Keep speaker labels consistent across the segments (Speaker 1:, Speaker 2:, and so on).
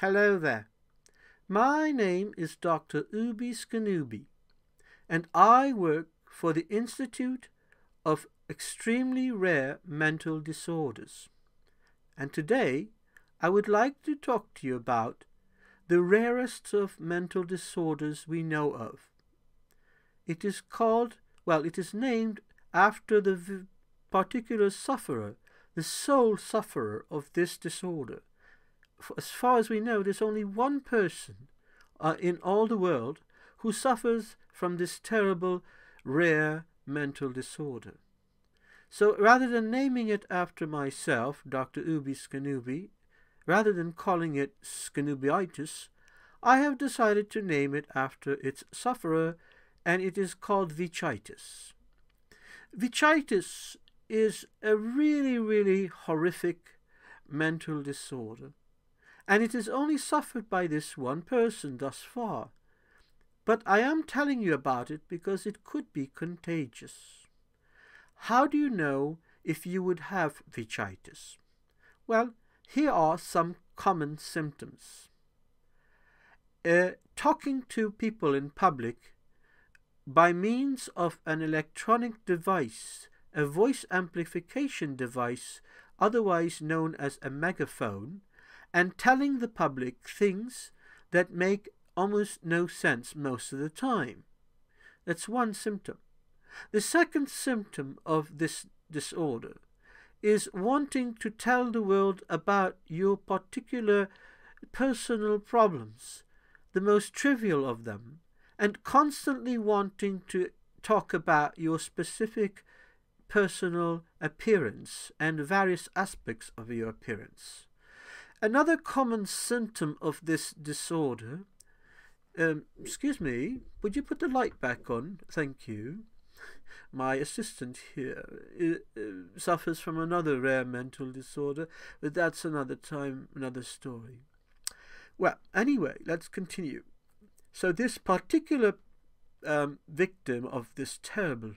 Speaker 1: Hello there. My name is Dr. Ubi Skanubi, and I work for the Institute of Extremely Rare Mental Disorders. And today, I would like to talk to you about the rarest of mental disorders we know of. It is named after the particular sufferer, the sole sufferer of this disorder. As far as we know, there's only one person in all the world who suffers from this terrible, rare mental disorder. So rather than naming it after myself, Dr. Ubi Skanubi, rather than calling it Veitchitis, I have decided to name it after its sufferer, and it is called Veitchitis. Veitchitis is a really, really horrific mental disorder, and it is only suffered by this one person thus far. But I am telling you about it because it could be contagious. How do you know if you would have Veitchitis? Well, here are some common symptoms. Talking to people in public by means of an electronic device, a voice amplification device, otherwise known as a megaphone, and telling the public things that make almost no sense most of the time. That's one symptom. The second symptom of this disorder is wanting to tell the world about your particular personal problems, the most trivial of them, and constantly wanting to talk about your specific personal appearance and various aspects of your appearance. Another common symptom of this disorder, excuse me, would you put the light back on? Thank you. My assistant here suffers from another rare mental disorder, but that's another time, another story. Well, anyway, let's continue. So this particular victim of this terrible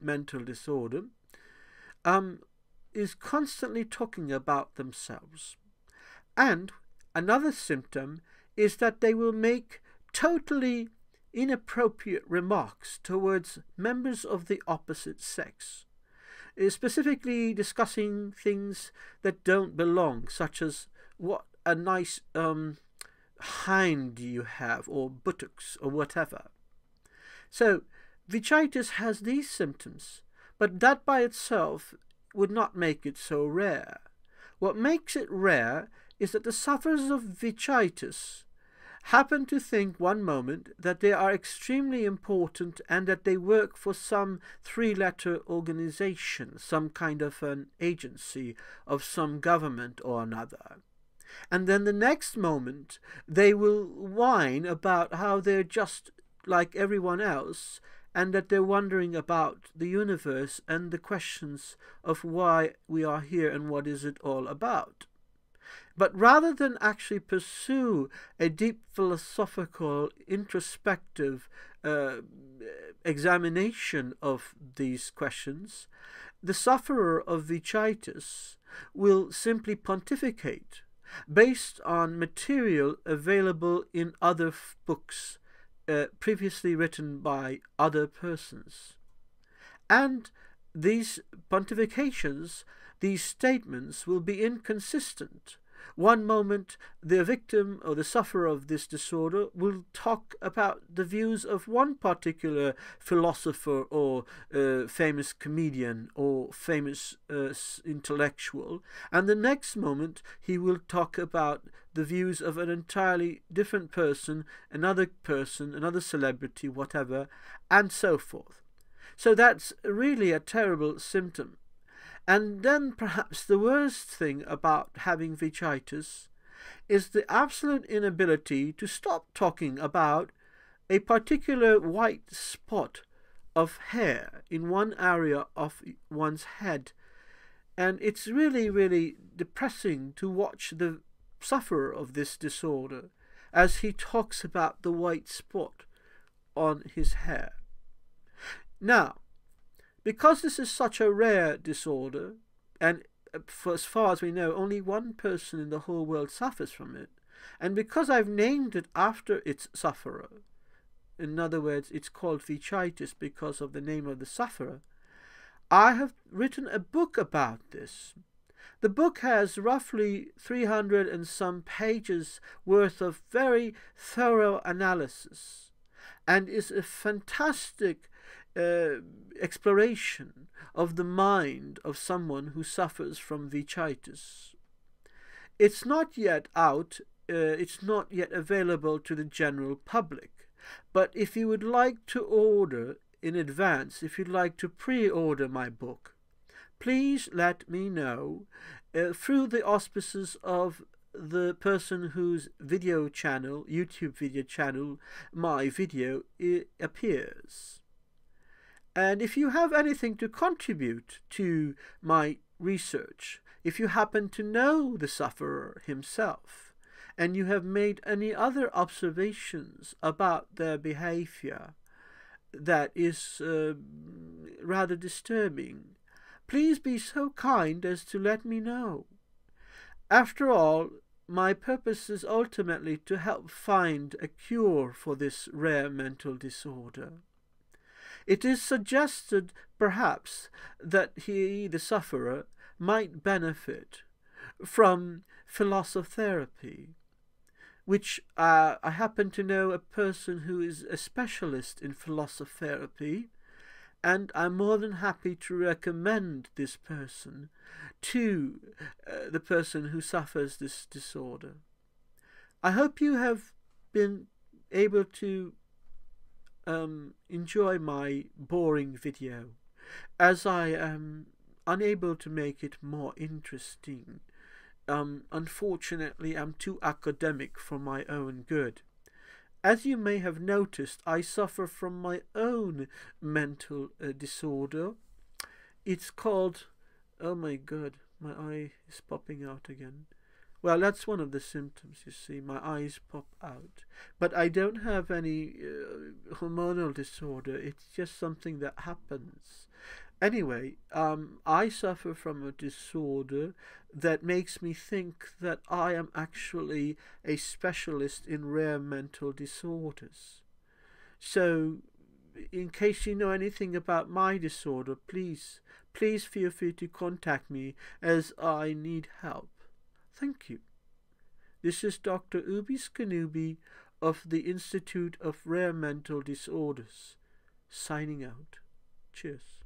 Speaker 1: mental disorder is constantly talking about themselves. And another symptom is that they will make totally inappropriate remarks towards members of the opposite sex, specifically discussing things that don't belong, such as what a nice hind you have, or buttocks, or whatever. So Veitchitis has these symptoms, but that by itself would not make it so rare. What makes it rare is that the sufferers of Veitchitis happen to think one moment that they are extremely important and that they work for some three-letter organization, some kind of an agency of some government or another. And then the next moment they will whine about how they're just like everyone else, and that they're wondering about the universe and the questions of why we are here and what is it all about. But rather than actually pursue a deep philosophical, introspective examination of these questions, the sufferer of Veitchitis will simply pontificate based on material available in other books previously written by other persons. And these pontifications, these statements, will be inconsistent. One moment the victim or the sufferer of this disorder will talk about the views of one particular philosopher or famous comedian or famous intellectual, and the next moment he will talk about the views of an entirely different person, another celebrity, whatever, and so forth. So that's really a terrible symptom. And then perhaps the worst thing about having Veitchitis is the absolute inability to stop talking about a particular white spot of hair in one area of one's head. And it's really, really depressing to watch the sufferer of this disorder as he talks about the white spot on his hair. Now, because this is such a rare disorder, and for as far as we know, only one person in the whole world suffers from it, And because I've named it after its sufferer, in other words, it's called Veitchitis because of the name of the sufferer, I have written a book about this. The book has roughly 300 and some pages worth of very thorough analysis and is a fantastic exploration of the mind of someone who suffers from Veitchitis. It's not yet out, it's not yet available to the general public, but if you would like to order in advance, if you'd like to pre-order my book, please let me know through the auspices of the person whose video channel, YouTube video channel, my video appears. And if you have anything to contribute to my research, if you happen to know the sufferer himself, and you have made any other observations about their behavior that is rather disturbing, please be so kind as to let me know. After all, my purpose is ultimately to help find a cure for this rare mental disorder. It is suggested, perhaps, that he, the sufferer, might benefit from philosophy, which I happen to know a person who is a specialist in philosophy, and I'm more than happy to recommend this person to the person who suffers this disorder. I hope you have been able to enjoy my boring video, as I am unable to make it more interesting. Unfortunately, I'm too academic for my own good. As you may have noticed, I suffer from my own mental disorder. It's called, oh my God, my eye is popping out again. Well, that's one of the symptoms, you see, my eyes pop out. But I don't have any hormonal disorder, it's just something that happens. Anyway, I suffer from a disorder that makes me think that I am actually a specialist in rare mental disorders. So, in case you know anything about my disorder, please feel free to contact me, as I need help. Thank you. This is Dr. Ubi Skanubi of the Institute of Rare Mental Disorders, signing out. Cheers.